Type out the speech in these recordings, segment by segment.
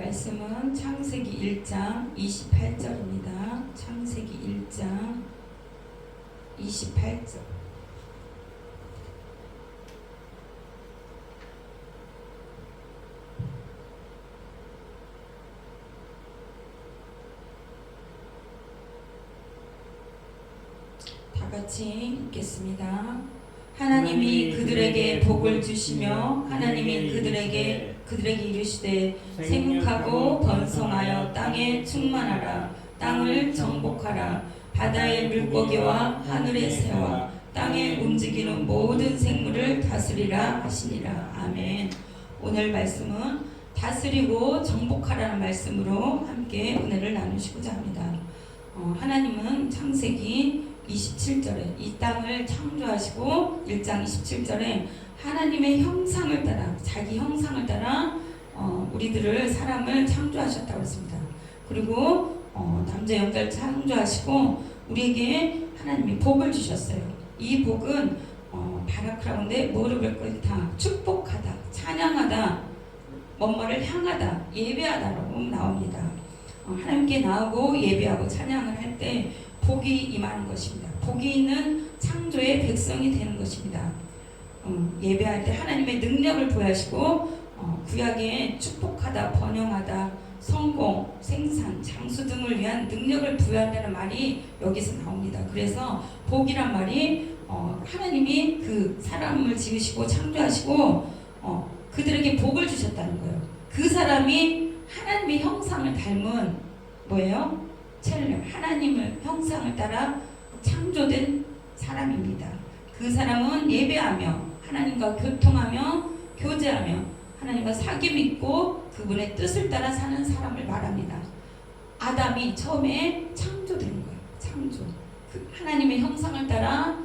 말씀은 창세기 1장 28절입니다. 창세기 1장 28절. 다 같이 읽겠습니다. 하나님이 그들에게 복을 주시며 하나님이 그들에게 이르시되 생육하고 번성하여 땅에 충만하라. 땅을 정복하라. 바다의 물고기와 하늘의 새와 땅에 움직이는 모든 생물을 다스리라 하시니라. 아멘. 오늘 말씀은 다스리고 정복하라는 말씀으로 함께 은혜를 나누시고자 합니다. 하나님은 창세기 27절에 이 땅을 창조하시고 1장 27절에 하나님의 형상을 따라, 자기 형상을 따라 우리들을, 사람을 창조하셨다고 했습니다. 그리고 남자 여자를 창조하시고 우리에게 하나님이 복을 주셨어요. 이 복은 바라크라고인데 뭐를 다 축복하다, 찬양하다, 뭐뭐를 향하다, 예배하다라고 나옵니다. 하나님께 나오고 예배하고 찬양을 할 때 복이 임하는 것입니다. 복이 있는 창조의 백성이 되는 것입니다. 예배할 때 하나님의 능력을 부여하시고 구약에 축복하다, 번영하다, 성공, 생산, 장수 등을 위한 능력을 부여한다는 말이 여기서 나옵니다. 그래서 복이란 말이 하나님이 그 사람을 지으시고 창조하시고 그들에게 복을 주셨다는 거예요. 그 사람이 하나님의 형상을 닮은 뭐예요? 첼렘, 하나님의 형상을 따라 창조된 사람입니다. 그 사람은 예배하며 하나님과 교통하며 교제하며 하나님과 사귐 있고 그분의 뜻을 따라 사는 사람을 말합니다. 아담이 처음에 창조된 거예요. 창조. 그 하나님의 형상을 따라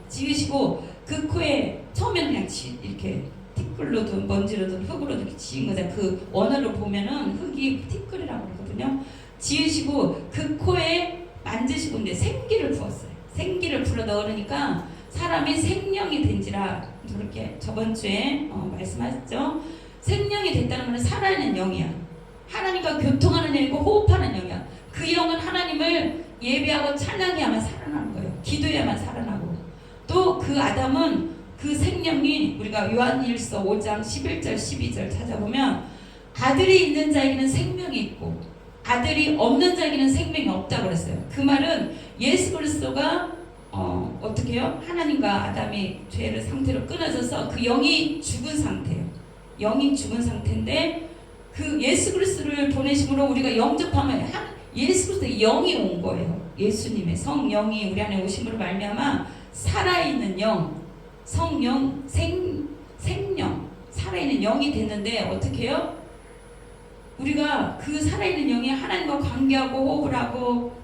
지으시고 그 코에 처음에는 그냥 이렇게 티끌로든 먼지로든 흙으로든 이렇게 지은 거죠. 그 원어로 보면은 흙이 티끌이라고 그러거든요. 지으시고 그 코에 만지시고 이제 생기를 부었어요. 생기를 불어 넣으니까 사람이 생명이 된지라, 그렇게 저번 주에 말씀하셨죠. 생명이 됐다는 것은 살아있는 영이야. 하나님과 교통하는 영이고 호흡하는 영이야. 그 영은 하나님을 예배하고 찬양해야만 살아나는 거예요. 기도해야만 살아나고. 또 그 아담은 그 생명이, 우리가 요한일서 5장 11절 12절 찾아보면 아들이 있는 자에게는 생명이 있고 아들이 없는 자에게는 생명이 없다고 그랬어요. 그 말은 예수 그리스도가 어떻게 해요? 하나님과 아담이 죄를 상태로 끊어져서 그 영이 죽은 상태예요. 영이 죽은 상태인데 그 예수 그리스도를 보내심으로 우리가 영접하면 예수 그리스도의 영이 온 거예요. 예수님의 성령이 우리 안에 오심으로 말미암아 살아있는 영, 성령, 생령, 살아있는 영이 됐는데 어떻게 해요? 우리가 그 살아있는 영이 하나님과 관계하고 호흡을 하고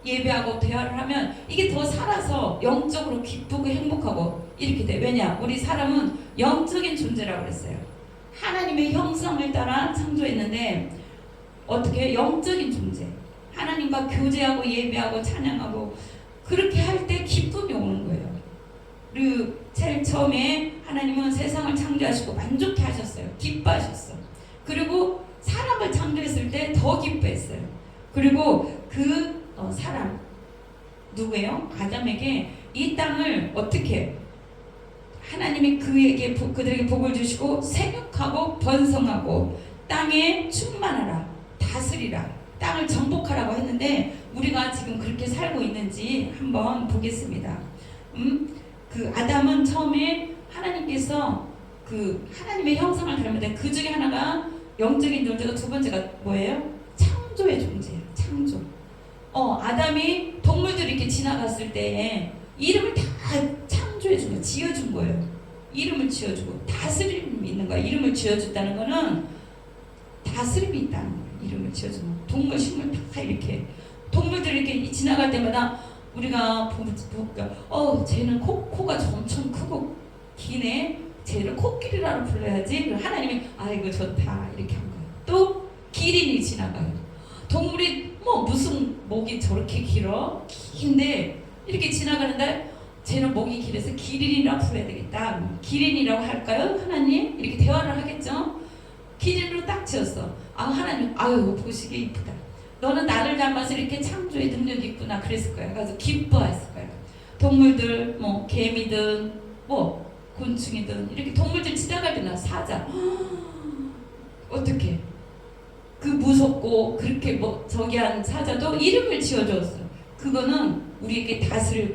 예배하고 대화를 하면 이게 더 살아서 영적으로 기쁘고 행복하고 이렇게 돼. 왜냐? 우리 사람은 영적인 존재라고 그랬어요. 하나님의 형상을 따라 창조했는데 어떻게? 영적인 존재. 하나님과 교제하고 예배하고 찬양하고 그렇게 할 때 기쁨이 오는 거예요. 그리고 제일 처음에 하나님은 세상을 창조하시고 만족해 하셨어요. 기뻐하셨어. 그리고 사람을 창조했을 때 더 기뻐했어요. 그리고 그 사람 누구예요? 아담에게 이 땅을 어떻게 하나님이 그들에게 복을 주시고 생육하고 번성하고 땅에 충만하라, 다스리라, 땅을 정복하라고 했는데 우리가 지금 그렇게 살고 있는지 한번 보겠습니다. 그 아담은 처음에 하나님께서 그 하나님의 형상을 닮았는데 그 중에 하나가 영적인 존재가, 두 번째가 뭐예요? 창조의 존재예요. 창조. 아담이 동물들이 이렇게 지나갔을 때 이름을 다 창조해 준 거예요. 지어준 거예요. 이름을 지어주고 다스림이 있는 거야. 이름을 지어줬다는 거는 다스림이 있다는 거예요. 이름을 지어주면 동물, 식물 다 이렇게 동물들이 이렇게 지나갈 때마다 우리가 보니까 쟤는 코가 엄청 크고 기네. 쟤를 코끼리라고 불러야지. 하나님이 이거 좋다 이렇게 한 거예요. 또 기린이 지나가요. 동물이 무슨 목이 저렇게 길어? 긴데 이렇게 지나가는데 쟤는 목이 길어서 기린이라고 불러야 되겠다. 기린이라고 할까요? 하나님? 이렇게 대화를 하겠죠. 기린으로 딱 지었어. 하나님, 아유 보시기에 이쁘다. 너는 나를 닮아서 이렇게 창조의 능력이 있구나 그랬을 거야. 그래서 기뻐했을 거야. 동물들, 뭐 개미든 뭐 곤충이든 이렇게 동물들 지나갈 때나 사자. 어떻게? 그 무섭고 그렇게 뭐 저기 한 사자도 이름을 지어줬어. 그거는 우리에게 다스릴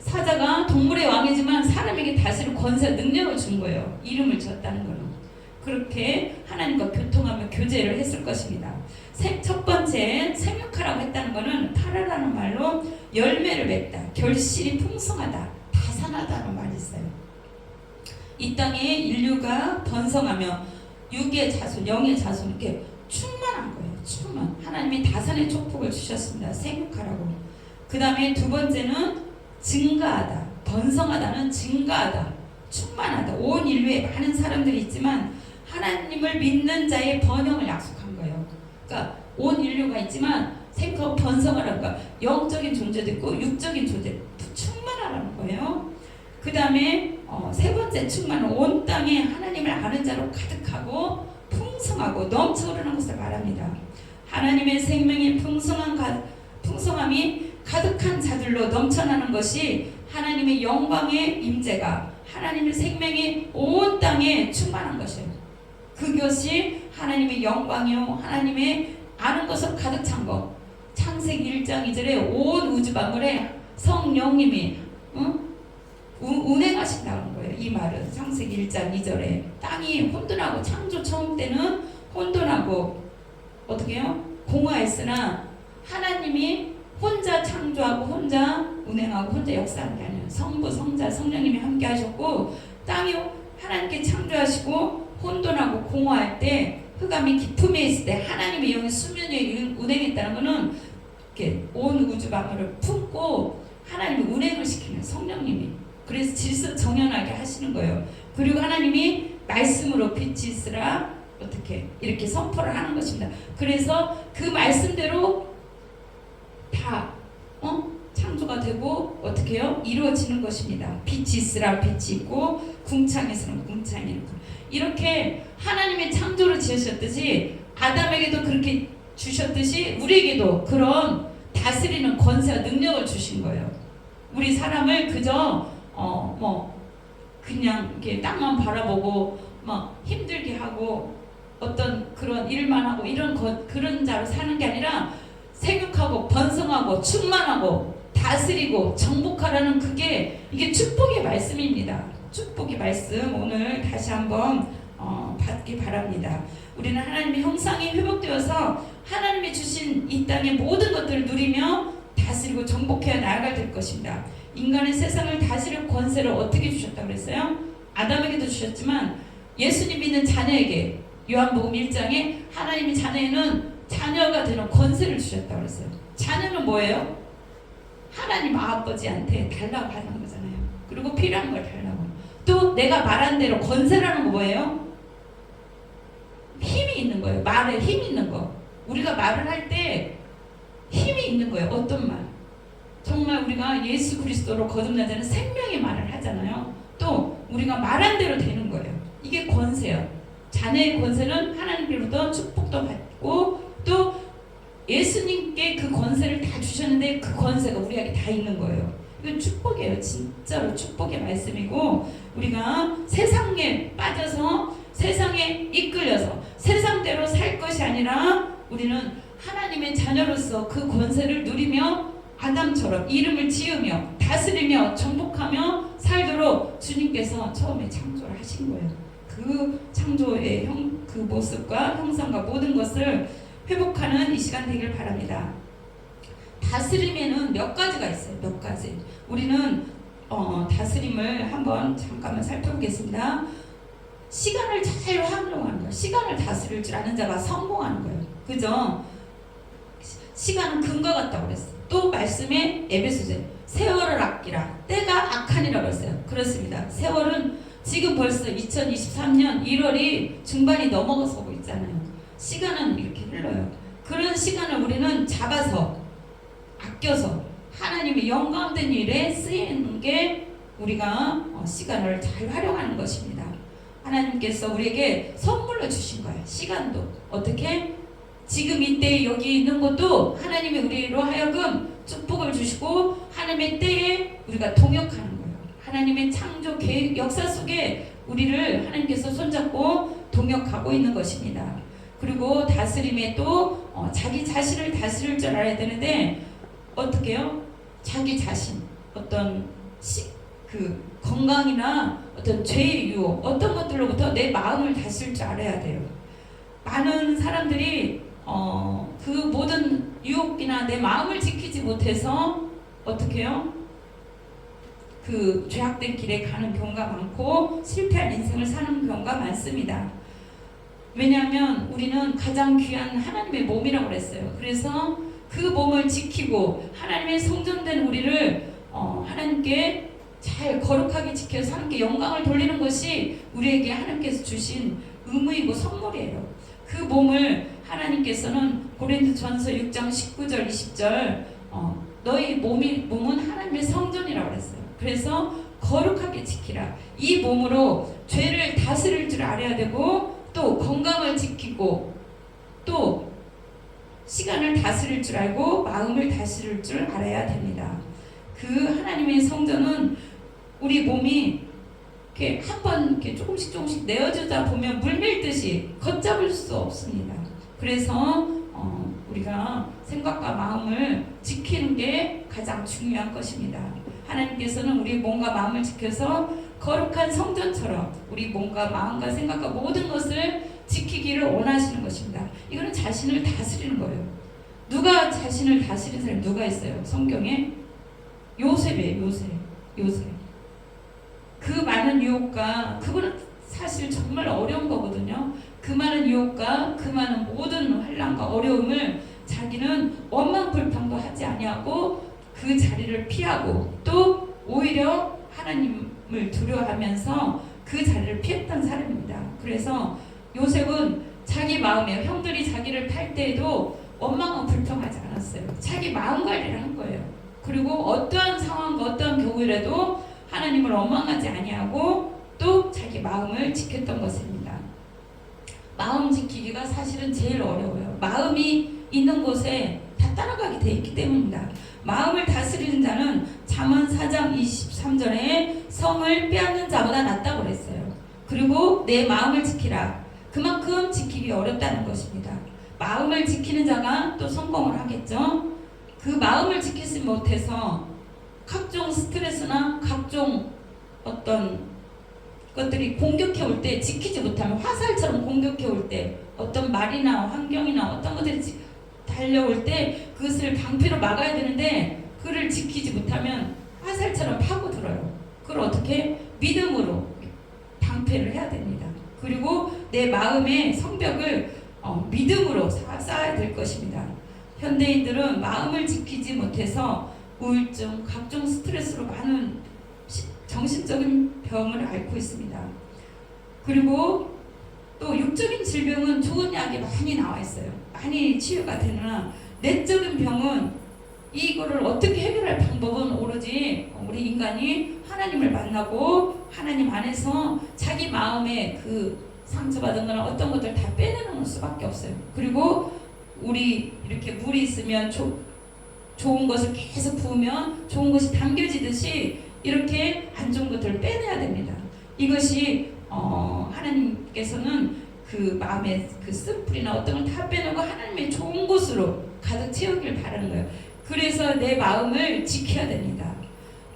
사자가 동물의 왕이지만 사람에게 다스릴 권세 능력을 준 거예요. 이름을 지었다는 거는. 그렇게 하나님과 교통하며 교제를 했을 것입니다. 첫 번째 생육하라고 했다는 거는 파라라는 말로 열매를 맺다, 결실이 풍성하다, 다산하다는 말이 있어요. 이 땅에 인류가 번성하며 육의 자손, 영의 자손 이렇게 충만한 거예요. 충만. 하나님이 다산의 축복을 주셨습니다. 생육하라고. 그 다음에 두 번째는 증가하다. 번성하다는 증가하다. 충만하다. 온 인류에 많은 사람들이 있지만 하나님을 믿는 자의 번영을 약속한 거예요. 그러니까 온 인류가 있지만 생육하고 번성하라니까 영적인 존재도 있고 육적인 존재 충만하라는 거예요. 그 다음에 세 번째 충만은 온 땅에 하나님을 아는 자로 가득하고 풍성하고 넘쳐 흐르는 것을 말합니다. 하나님의 생명의 풍성함이 가득한 자들로 넘쳐나는 것이 하나님의 영광의 임재가 하나님의 생명이 온 땅에 충만한 것이에요. 그것이 하나님의 영광이요 하나님의 아는 것으로 가득 찬 것. 창세기 1장 2절에 온 우주 만물에 성령님이 운행하신다는 거예요. 이 말은 창세기 1장 2절에 땅이 혼돈하고 창조 처음 때는 혼돈하고 어떻게 해요? 공허했으나 하나님이 혼자 창조하고 혼자 운행하고 혼자 역사하는 게 아니에요. 성부, 성자, 성령님이 함께 하셨고 땅이 하나님께 창조하시고 혼돈하고 공허할 때 흑암이 기품에 있을 때 하나님의 영이 수면에 운행했다는 것은 이렇게 온 우주 만물을 품고 하나님이 운행을 시키는 성령님이 그래서 질서 정연하게 하시는 거예요. 그리고 하나님이 말씀으로 빛이 있으라 어떻게 이렇게 선포를 하는 것입니다. 그래서 그 말씀대로 다 창조가 되고 어떻게 해요? 이루어지는 것입니다. 빛이 있으라 빛이 있고 궁창이 있으라 궁창이 있고 이렇게 하나님의 창조를 지으셨듯이 아담에게도 그렇게 주셨듯이 우리에게도 그런 다스리는 권세와 능력을 주신 거예요. 우리 사람을 그저 그냥 이렇게 땅만 바라보고 막 힘들게 하고 어떤 그런 일만 하고 그런 자로 사는 게 아니라 생육하고 번성하고 충만하고 다스리고 정복하라는 이게 축복의 말씀입니다. 축복의 말씀 오늘 다시 한번 받기 바랍니다. 우리는 하나님의 형상이 회복되어서 하나님이 주신 이 땅의 모든 것들을 누리며 다스리고 정복해야 나아갈 될 것입니다. 인간의 세상을 다스릴 권세를 어떻게 주셨다고 그랬어요? 아담에게도 주셨지만 예수님 믿는 자녀에게 요한복음 1장에 하나님의 자녀에는 자녀가 되는 권세를 주셨다고 그랬어요. 자녀는 뭐예요? 하나님 아버지한테 달라고 하는 거잖아요. 그리고 필요한 걸 달라고. 또 내가 말한 대로 권세라는 거 뭐예요? 힘이 있는 거예요. 말에 힘이 있는 거. 우리가 말을 할 때 힘이 있는 거예요. 어떤 말? 정말 우리가 예수 그리스도로 거듭난 자는 생명의 말을 하잖아요. 또 우리가 말한 대로 되는 거예요. 이게 권세예요. 자녀의 권세는 하나님께로부터 축복도 받고 또 예수님께 그 권세를 다 주셨는데 그 권세가 우리에게 다 있는 거예요. 이건 축복이에요. 진짜로 축복의 말씀이고 우리가 세상에 빠져서 세상에 이끌려서 세상대로 살 것이 아니라 우리는 하나님의 자녀로서 그 권세를 누리며 아담처럼 이름을 지으며 다스리며 정복하며 살도록 주님께서 처음에 창조를 하신 거예요. 그 창조의 그 모습과 형상과 모든 것을 회복하는 이 시간 되길 바랍니다. 다스림에는 몇 가지가 있어요. 몇 가지. 우리는 다스림을 한번 잠깐만 살펴보겠습니다. 시간을 잘 활용하는 거예요. 시간을 다스릴 줄 아는 자가 성공하는 거예요. 그죠? 시간은 금과 같다고 그랬어요. 또 말씀에 에베소서에 세월을 아끼라. 때가 악하니라고 했어요. 그렇습니다. 세월은 지금 벌써 2023년 1월이 중반이 넘어가고 있잖아요. 시간은 이렇게 흘러요. 그런 시간을 우리는 잡아서 아껴서 하나님의 영광된 일에 쓰이는 게 우리가 시간을 잘 활용하는 것입니다. 하나님께서 우리에게 선물로 선물로 주신 거야. 시간도. 어떻게? 지금 이때 여기 있는 것도 하나님이 우리로 하여금 축복을 주시고 하나님의 때에 우리가 동역하는 거예요. 하나님의 창조 계획 역사 속에 우리를 하나님께서 손잡고 동역하고 있는 것입니다. 그리고 다스림에 또 자기 자신을 다스릴 줄 알아야 되는데 어떻게 해요? 자기 자신 어떤 그 건강이나 어떤 죄의 유혹 어떤 것들로부터 내 마음을 다스릴 줄 알아야 돼요. 많은 사람들이 그 모든 유혹이나 내 마음을 지키지 못해서 어떻게 해요? 그 죄악된 길에 가는 경우가 많고 실패한 인생을 사는 경우가 많습니다. 왜냐하면 우리는 가장 귀한 하나님의 몸이라고 그랬어요. 그래서 그 몸을 지키고 하나님의 성전된 우리를 하나님께 잘 거룩하게 지켜서 하나님께 영광을 돌리는 것이 우리에게 하나님께서 주신 의무이고 선물이에요. 그 몸을 하나님께서는 고린도전서 6장 19절 20절 너희 몸은 하나님의 성전이라고 그랬어요. 그래서 거룩하게 지키라. 이 몸으로 죄를 다스릴 줄 알아야 되고 또 건강을 지키고 또 시간을 다스릴 줄 알고 마음을 다스릴 줄 알아야 됩니다. 그 하나님의 성전은 우리 몸이 이렇게 한번 이렇게 조금씩 내어주다 보면 물밀듯이 걷잡을 수 없습니다. 그래서 우리가 생각과 마음을 지키는 게 가장 중요한 것입니다. 하나님께서는 우리 몸과 마음을 지켜서 거룩한 성전처럼 우리 몸과 마음과 생각과 모든 것을 지키기를 원하시는 것입니다. 이거는 자신을 다스리는 거예요. 누가 자신을 다스리는 사람이 누가 있어요? 성경에 요셉이에요. 요셉. 그 많은 유혹과 그거는 사실 정말 어려운 거거든요. 그 많은 유혹과 그 많은 모든 환난과 어려움을 자기는 원망불평도 하지 아니하고 그 자리를 피하고 또 오히려 하나님을 두려워하면서 그 자리를 피했던 사람입니다. 그래서 요셉은 자기 마음에 형들이 자기를 팔 때에도 원망은 불평하지 않았어요. 자기 마음 관리를 한 거예요. 그리고 어떠한 상황과 어떠한 경우라도 하나님을 원망하지 아니하고 또 자기 마음을 지켰던 것입니다. 마음 지키기가 사실은 제일 어려워요. 마음이 있는 곳에 다 따라가게 돼 있기 때문입니다. 마음을 다스리는 자는 잠언 4장 23절에 성을 빼앗는 자보다 낫다고 그랬어요. 그리고 내 마음을 지키라. 그만큼 지키기 어렵다는 것입니다. 마음을 지키는 자가 또 성공을 하겠죠. 그 마음을 지키지 못해서 각종 스트레스나 각종 어떤 것들이 공격해 올 때 지키지 못하면 화살처럼 공격해 올 때 어떤 말이나 환경이나 어떤 것들이 달려올 때 그것을 방패로 막아야 되는데 그를 지키지 못하면 화살처럼 파고들어요. 그걸 어떻게? 믿음으로 방패를 해야 됩니다. 그리고 내 마음의 성벽을 믿음으로 쌓아야 될 것입니다. 현대인들은 마음을 지키지 못해서 우울증, 각종 스트레스로 많은 정신적인 병을 앓고 있습니다. 그리고 또 육적인 질병은 좋은 약이 많이 나와 있어요. 많이 치유가 되느나 내적인 병은 이거를 어떻게 해결할 방법은 오로지 우리 인간이 하나님을 만나고 하나님 안에서 자기 마음에 그 상처받은 거나 어떤 것들 다 빼내는 수밖에 없어요. 그리고 우리 이렇게 물이 있으면 좋은 것을 계속 부으면 좋은 것이 담겨지듯이 이렇게 안 좋은 것들을 빼내야 됩니다. 이것이 하나님께서는 그 마음의 그 쓴뿌리나 어떤 걸 다 빼내고 하나님의 좋은 곳으로 가득 채우길 바라는 거예요. 그래서 내 마음을 지켜야 됩니다.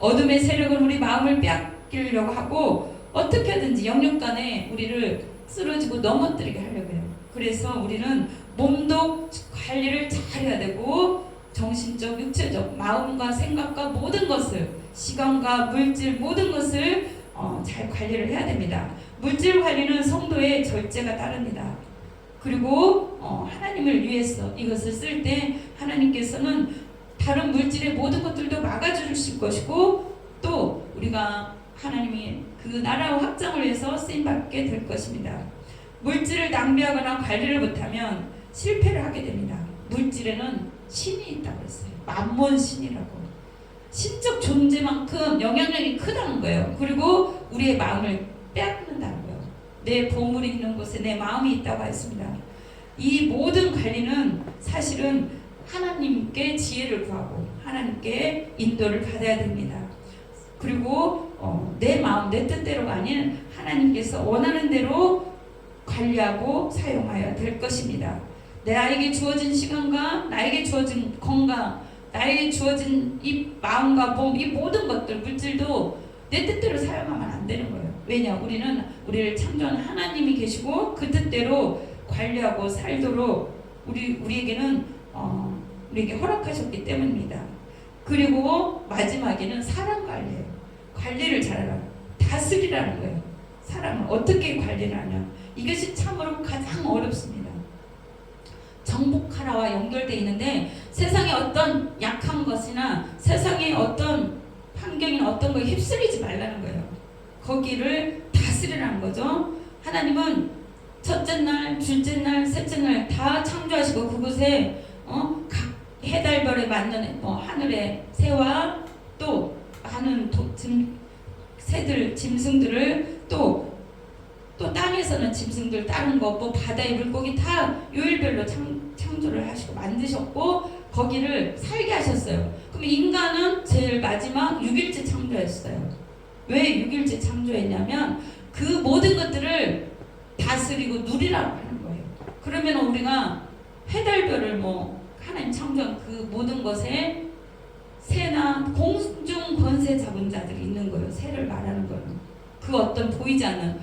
어둠의 세력은 우리 마음을 빼앗기려고 하고 어떻게든지 영육간에 우리를 쓰러지고 넘어뜨리게 하려고 해요. 그래서 우리는 몸도 관리를 잘해야 되고 정신적, 육체적, 마음과 생각과 모든 것을 시간과 물질 모든 것을 잘 관리를 해야 됩니다. 물질 관리는 성도의 절제가 따릅니다. 그리고 하나님을 위해서 이것을 쓸 때 하나님께서는 다른 물질의 모든 것들도 막아주실 것이고 또 우리가 하나님이 그 나라 확장을 위해서 쓰임받게 될 것입니다. 물질을 낭비하거나 관리를 못하면 실패를 하게 됩니다. 물질에는 신이 있다고 했어요. 만몬 신이라고. 신적 존재만큼 영향력이 크다는 거예요. 그리고 우리의 마음을 빼앗는다는 거예요. 내 보물이 있는 곳에 내 마음이 있다고 했습니다. 이 모든 관리는 사실은 하나님께 지혜를 구하고 하나님께 인도를 받아야 됩니다. 그리고 내 마음 내 뜻대로가 아닌 하나님께서 원하는 대로 관리하고 사용하여야 될 것입니다. 나에게 주어진 시간과 나에게 주어진 건강, 나에게 주어진 이 마음과 몸, 이 모든 것들, 물질도 내 뜻대로 사용하면 안 되는 거예요. 왜냐? 우리를 창조한 하나님이 계시고 그 뜻대로 관리하고 살도록 우리에게는 우리에게 허락하셨기 때문입니다. 그리고 마지막에는 사람 관리예요. 관리를 잘하라. 다스리라는 거예요. 사람을 어떻게 관리를 하냐. 이것이 참으로 가장 어렵습니다. 정복하라와 연결되어 있는데 세상의 어떤 약한 것이나 세상의 어떤 환경이나 어떤 거에 휩쓸리지 말라는 거예요. 거기를 다스리라는 거죠. 하나님은 첫째 날, 둘째 날, 셋째 날 다 창조하시고 그곳에 각 해달별에 맞는 하늘의 새와 또 많은 새들, 짐승들을 또 땅에서는 짐승들 다른 거 바다의 물고기 다 요일별로 창조를 하시고 만드셨고 거기를 살게 하셨어요. 그럼 인간은 제일 마지막 6일째 창조했어요. 왜 6일째 창조했냐면 그 모든 것들을 다스리고 누리라고 하는 거예요. 그러면 우리가 해달별을 하나님 창조한 그 모든 것에 새나 공중 권세 잡은 자들이 있는 거예요. 새를 말하는 거예요. 그 어떤 보이지 않는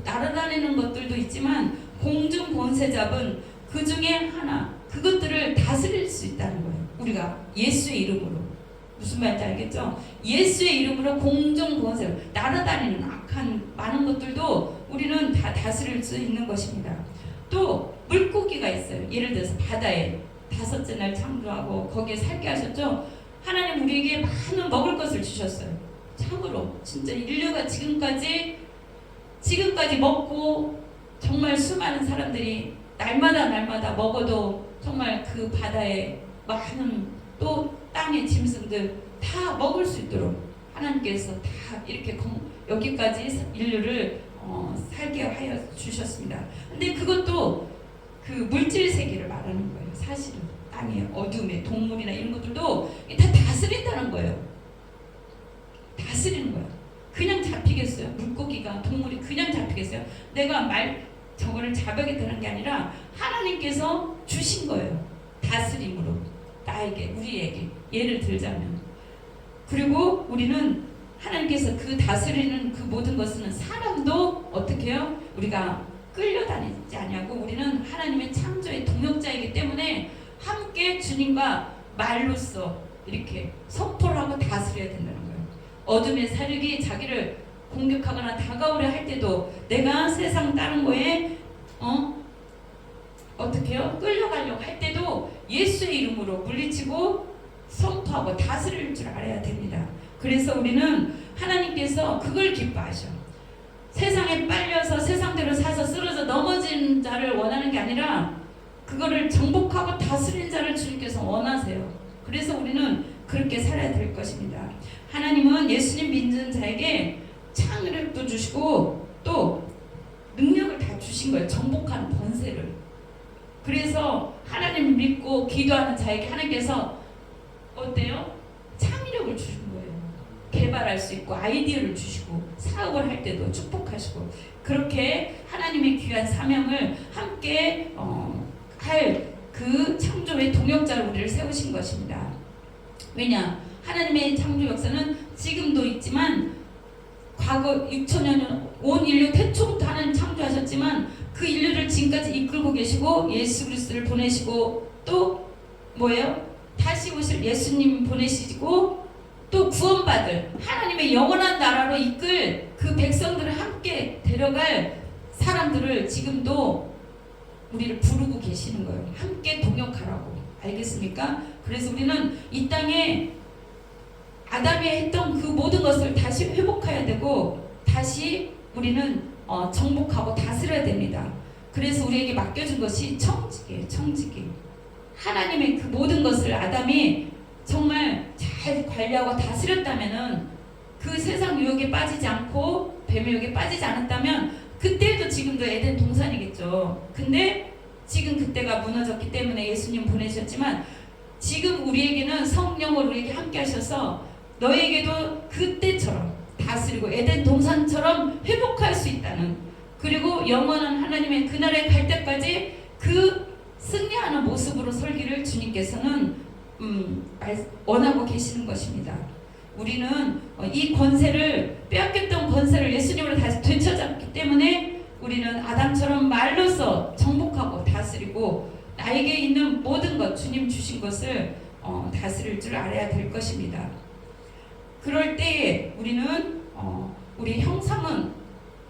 날아다니는 것들도 있지만 공중 권세 잡은 그 중에 하나 그것들을 다스릴 수 있다는 거예요. 우리가 예수의 이름으로 무슨 말인지 알겠죠? 예수의 이름으로 공중 권세 날아다니는 악한 많은 것들도 우리는 다 다스릴 수 있는 것입니다. 또 물고기가 있어요. 예를 들어서 바다에 다섯째 날 창조하고 거기에 살게 하셨죠. 하나님 우리에게 많은 먹을 것을 주셨어요. 참으로 진짜 인류가 지금까지 먹고 정말 수많은 사람들이 날마다 먹어도 정말 그 바다에 많은 또 땅의 짐승들 다 먹을 수 있도록 하나님께서 다 이렇게 여기까지 인류를 살게 하여 주셨습니다. 근데 그것도 그 물질 세계를 말하는 거예요. 사실은 땅의 어둠의 동물이나 이런 것들도 다 다스린다는 거예요. 다스리는 거예요. 그냥 잡히겠어요? 물고기가 동물이 그냥 잡히겠어요? 내가 저거를 잡아야겠다는 게 아니라 하나님께서 주신 거예요. 다스림으로 나에게 우리에게 예를 들자면 그리고 우리는 하나님께서 그 다스리는 그 모든 것은 사람도 어떻게 해요? 우리가 끌려다니지 않냐고 우리는 하나님의 창조의 동역자이기 때문에 함께 주님과 말로써 이렇게 선포를 하고 다스려야 된다는 거예요. 어둠의 세력이 자기를 공격하거나 다가오려 할 때도 내가 세상 다른 거에 어떻게 해요? 끌려가려고 할 때도 예수의 이름으로 물리치고 선포하고 다스릴 줄 알아야 됩니다. 그래서 우리는 하나님께서 그걸 기뻐하셔. 세상에 빨려서 세상대로 사서 쓰러져 넘어진 자를 원하는 게 아니라 그거를 정복하고 다스린 자를 주님께서 원하세요. 그래서 우리는 그렇게 살아야 될 것입니다. 하나님은 예수님 믿는 자에게 창의력도 주시고 또 능력을 다 주신 거예요. 정복하는 권세를. 그래서 하나님을 믿고 기도하는 자에게 하나님께서 어때요? 창의력을 주신 거예요. 개발할 수 있고 아이디어를 주시고 사업을 할 때도 축복하시고 그렇게 하나님의 귀한 사명을 함께 할 그 창조의 동역자로 우리를 세우신 것입니다. 왜냐? 하나님의 창조 역사는 지금도 있지만 과거 6천여 온 인류 태초부터 하나님 창조하셨지만 그 인류를 지금까지 이끌고 계시고 예수 그리스도를 보내시고 또 뭐예요? 다시 오실 예수님 보내시고 또 구원받을 하나님의 영원한 나라로 이끌 그 백성들을 함께 데려갈 사람들을 지금도 우리를 부르고 계시는 거예요. 함께 동역하라고. 알겠습니까? 그래서 우리는 이 땅에 아담이 했던 그 모든 것을 다시 회복해야 되고 다시 우리는 정복하고 다스려야 됩니다. 그래서 우리에게 맡겨준 것이 청지기예요. 청지기. 하나님의 그 모든 것을 아담이 정말 잘 관리하고 다스렸다면은 그 세상 유혹에 빠지지 않고 뱀의 유혹에 빠지지 않았다면 그때도 지금도 에덴 동산이겠죠. 근데 지금 그때가 무너졌기 때문에 예수님 보내셨지만 지금 우리에게는 성령으로 우리에게 함께 하셔서 너에게도 그때처럼 다스리고 에덴 동산처럼 회복할 수 있다는, 그리고 영원한 하나님의 그날에 갈 때까지 그 승리하는 모습으로 설기를 주님께서는 원하고 계시는 것입니다. 우리는 이 권세를, 빼앗겼던 권세를 예수님으로 다시 되찾았기 때문에 우리는 아담처럼 말로써 정복하고 다스리고 나에게 있는 모든 것, 주님 주신 것을 다스릴 줄 알아야 될 것입니다. 그럴 때에 우리는 우리 형상은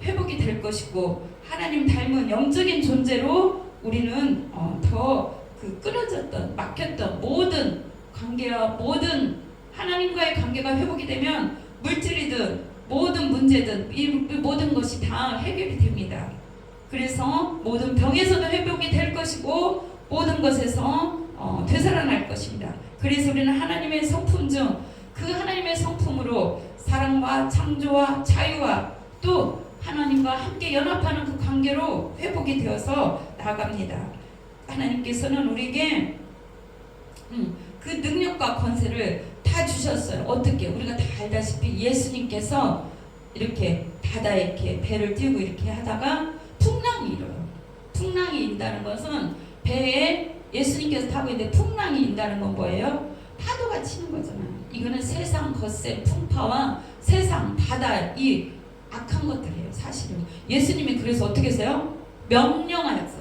회복이 될 것이고 하나님 닮은 영적인 존재로 우리는 더 그 끊어졌던, 막혔던 모든 관계와 모든 하나님과의 관계가 회복이 되면 물질이든 모든 문제든 이 모든 것이 다 해결이 됩니다. 그래서 모든 병에서도 회복이 될 것이고 모든 것에서 되살아날 것입니다. 그래서 우리는 하나님의 성품 중 그 하나님의 성품으로 사랑과 창조와 자유와 또 하나님과 함께 연합하는 그 관계로 회복이 되어서 나아갑니다. 하나님께서는 우리에게 그 능력과 권세를 다 주셨어요. 어떻게? 우리가 다 알다시피 예수님께서 이렇게 바다에 이렇게 배를 띄우고 이렇게 하다가 풍랑이 일어요. 풍랑이 인다는 것은 배에 예수님께서 타고 있는데 풍랑이 인다는 건 뭐예요? 파도가 치는 거잖아요. 이거는 세상 거센 풍파와 세상 바다 이 악한 것들이에요. 사실은 예수님이 그래서 어떻게 했어요? 명령하였어.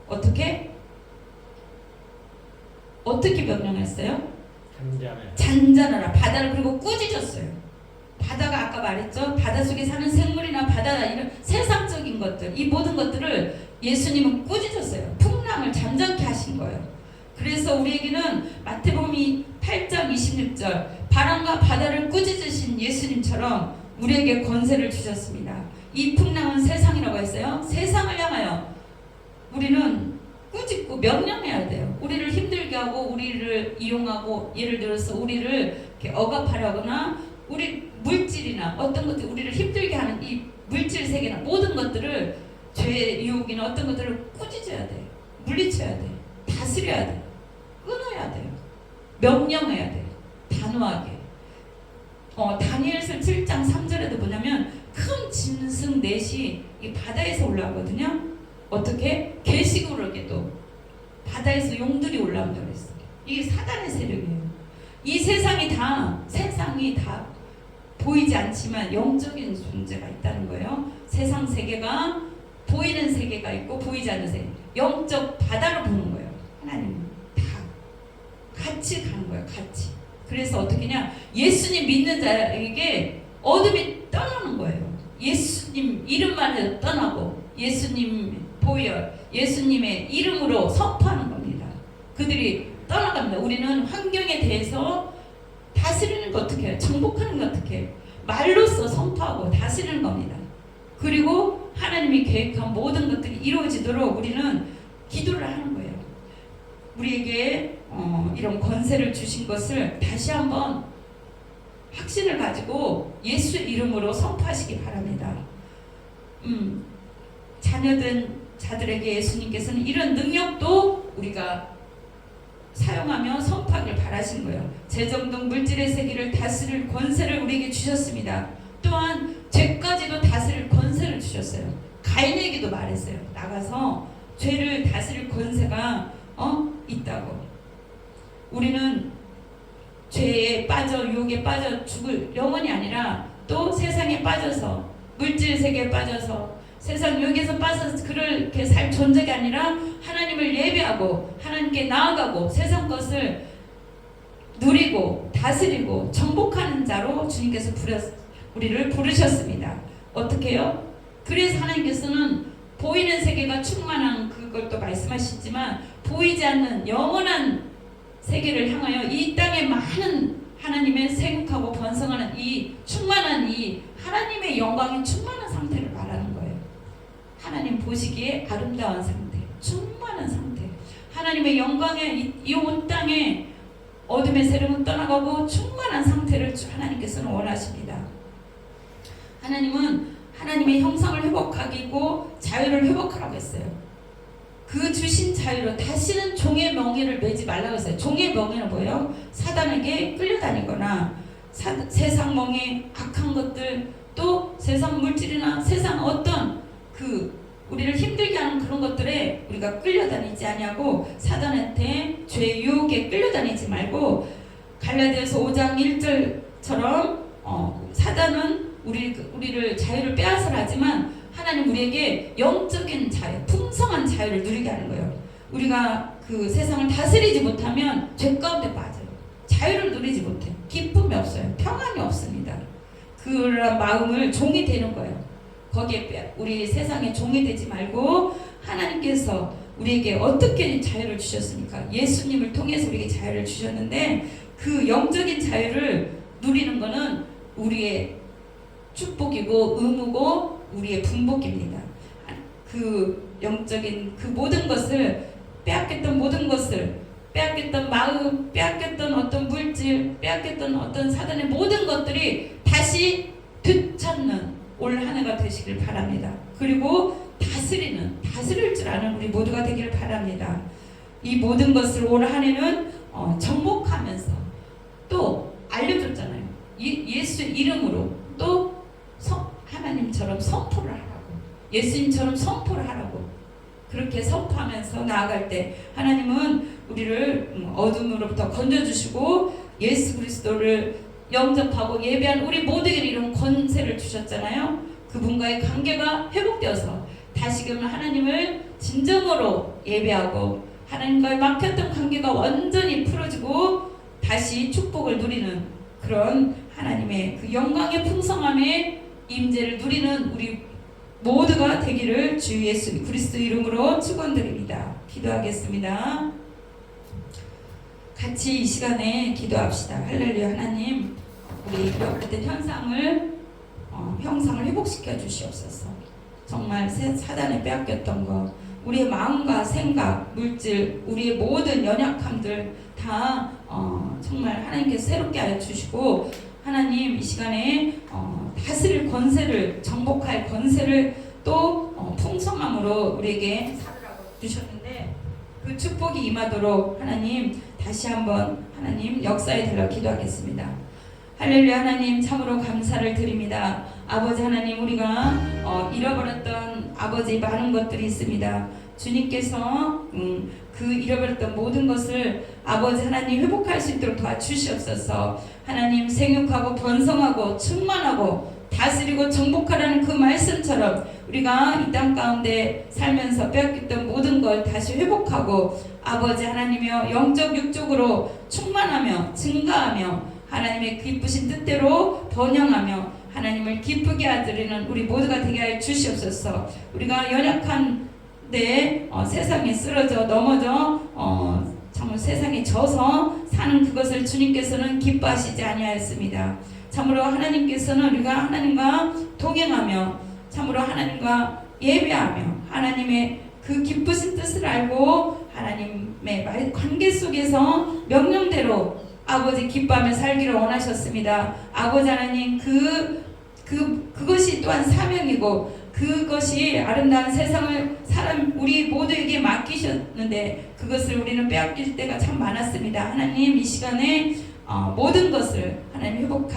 어떻게 명령했어요? 잔잔하라. 바다를 그리고 꾸짖었어요. 바다가 아까 말했죠. 바닷속에 사는 생물이나 바다 이런 세상적인 것들, 이 모든 것들을 예수님은 꾸짖었어요. 풍랑을 잠잠케 하신 거예요. 그래서 우리에게는 마태복음 8장 26절 바람과 바다를 꾸짖으신 예수님처럼 우리에게 권세를 주셨습니다. 이 풍랑은 세상이라고 했어요. 세상을 향하여 우리는 꾸짖고 명령해야 돼요. 우리를 힘들게 하고 우리를 이용하고 예를 들어서 우리를 이렇게 억압하려거나 우리 물질이나 어떤 것들 우리를 힘들게 하는 이 물질 세계나 모든 것들을 죄의 유혹이나 어떤 것들을 꾸짖어야 돼. 물리쳐야 돼. 다스려야 돼. 끊어야 돼요. 명령해야 돼요. 단호하게. 다니엘서 7장 3절에도 뭐냐면 큰 짐승 넷이 이 바다에서 올라오거든요. 어떻게? 계시고르게도 바다에서 용들이 올라온다고 했어요. 이게 사단의 세력이에요. 이 세상이 다 보이지 않지만 영적인 존재가 있다는 거예요. 세상 세계가 보이는 세계가 있고 보이지 않는 세계, 영적 바다로 보는 거예요. 하나님은 다 같이 가는 거예요. 같이. 그래서 어떻게냐? 예수님 믿는 자에게 어둠이 떠나는 거예요. 예수님 이름만 해도 떠나고 예수님 보혈, 예수님의 이름으로 선포하는 겁니다. 그들이 떠나갑니다. 우리는 환경에 대해서 다스리는 거 어떻게 해요? 정복하는 거 어떻게 해요? 말로써 선포하고 다스리는 겁니다. 그리고 하나님이 계획한 모든 것들이 이루어지도록 우리는 기도를 하는 거예요. 우리에게 이런 권세를 주신 것을 다시 한번 확신을 가지고 예수 이름으로 선포하시기 바랍니다. 자녀된 자들에게 예수님께서는 이런 능력도 우리가 사용하며 선포하길 바라신 거예요. 재정 등 물질의 세계를 다스릴 권세를 우리에게 주셨습니다. 또한 죄까지도 다스릴 권세를 주셨어요. 가인에게도 말했어요. 나가서 죄를 다스릴 권세가 있다고. 우리는 죄에 빠져 유혹에 빠져 죽을 영혼이 아니라 또 세상에 빠져서 물질 세계에 빠져서 세상 유혹에서 빠져서 그렇게 살 존재가 아니라 하나님을 예배하고 하나님께 나아가고 세상 것을 누리고 다스리고 정복하는 자로 주님께서 우리를 부르셨습니다. 어떻게 해요? 그래서 하나님께서는 보이는 세계가 충만한 그걸 또 말씀하시지만 보이지 않는 영원한 세계를 향하여 이 땅에 많은 하나님의 생육하고 번성하는 이 충만한 이 하나님의 영광이 충만한 상태를 말하는 거예요. 하나님 보시기에 아름다운 상태, 충만한 상태. 하나님의 영광에 이 온 땅에 어둠의 세력은 떠나가고 충만한 상태를 하나님께서는 원하십니다. 하나님은 하나님의 형상을 회복하기고 자유를 회복하라고 했어요. 그 주신 자유로 다시는 종의 명예를 매지 말라고 했어요. 종의 명예는 뭐예요? 사단에게 끌려다니거나 세상 멍에 악한 것들, 또 세상 물질이나 세상 어떤 우리를 힘들게 하는 그런 것들에 우리가 끌려다니지 아니하고 사단한테 죄의 유혹에 끌려다니지 말고 갈라디아서 5장 1절처럼 사단은 우리를 자유를 빼앗으려 하지만 하나님 우리에게 영적인 자유, 풍성한 자유를 누리게 하는 거예요. 우리가 그 세상을 다스리지 못하면 죄 가운데 빠져요. 자유를 누리지 못해요. 기쁨이 없어요. 평안이 없습니다. 그런 마음을 종이 되는 거예요. 거기에 우리 세상에 종이 되지 말고 하나님께서 우리에게 어떻게 자유를 주셨습니까? 예수님을 통해서 우리에게 자유를 주셨는데 그 영적인 자유를 누리는 것은 우리의 축복이고 의무고 우리의 분복입니다. 그 영적인 그 모든 것을 빼앗겼던 모든 것을 빼앗겼던 마음, 빼앗겼던 어떤 물질, 빼앗겼던 어떤 사단의 모든 것들이 다시 되찾는 올 한 해가 되시길 바랍니다. 그리고 다스릴 줄 아는 우리 모두가 되기를 바랍니다. 이 모든 것을 올 한 해는 정복하면서 또 알려줬잖아요. 예수 이름으로 또 하나님처럼 선포를 하라고, 예수님처럼 선포를 하라고, 그렇게 선포하면서 나아갈 때 하나님은 우리를 어둠으로부터 건져주시고 예수 그리스도를 영접하고 예배한 우리 모두에게 이런 권세를 주셨잖아요. 그분과의 관계가 회복되어서 다시금 하나님을 진정으로 예배하고 하나님과의 막혔던 관계가 완전히 풀어지고 다시 축복을 누리는 그런 하나님의 그 영광의 풍성함의 임재를 누리는 우리 모두가 되기를 주 예수 그리스도 이름으로 축원드립니다. 기도하겠습니다. 같이 이 시간에 기도합시다. 할렐루야. 하나님, 우리 어떤 형상을 회복시켜 주시옵소서. 정말 사단에 빼앗겼던 것, 우리의 마음과 생각, 물질, 우리의 모든 연약함들 다 정말 하나님께서 새롭게 하여 주시고, 하나님 이 시간에 다스릴 권세를, 정복할 권세를 또 풍성함으로 우리에게 살으라고 주셨는데 그 축복이 임하도록 하나님 다시 한번 하나님 역사에 달라 기도하겠습니다. 할렐루야. 하나님 참으로 감사를 드립니다. 아버지 하나님, 우리가 잃어버렸던 아버지 많은 것들이 있습니다. 주님께서 그 잃어버렸던 모든 것을 아버지 하나님 회복할 수 있도록 도와주시옵소서. 하나님 생육하고 번성하고 충만하고 다스리고 정복하라는 그 말씀처럼 우리가 이 땅 가운데 살면서 빼앗겼던 모든 걸 다시 회복하고 아버지 하나님이여 영적 육적으로 충만하며 증가하며 하나님의 기쁘신 뜻대로 번영하며 하나님을 기쁘게 하드리는 우리 모두가 되게 하여 주시옵소서. 우리가 연약한데 세상에 쓰러져 넘어져 참으로 세상에 져서 사는 그것을 주님께서는 기뻐하시지 아니하였습니다. 참으로 하나님께서는 우리가 하나님과 동행하며 참으로 하나님과 예배하며 하나님의 그 기쁘신 뜻을 알고 하나님의 관계 속에서 명령대로 아버지 기뻐하며 살기를 원하셨습니다. 아버지 하나님 그것이 또한 사명이고 그것이 아름다운 세상을 우리 모두에게 맡기셨는데 그것을 우리는 빼앗길 때가 참 많았습니다. 하나님 이 시간에 모든 것을 하나님 회복하고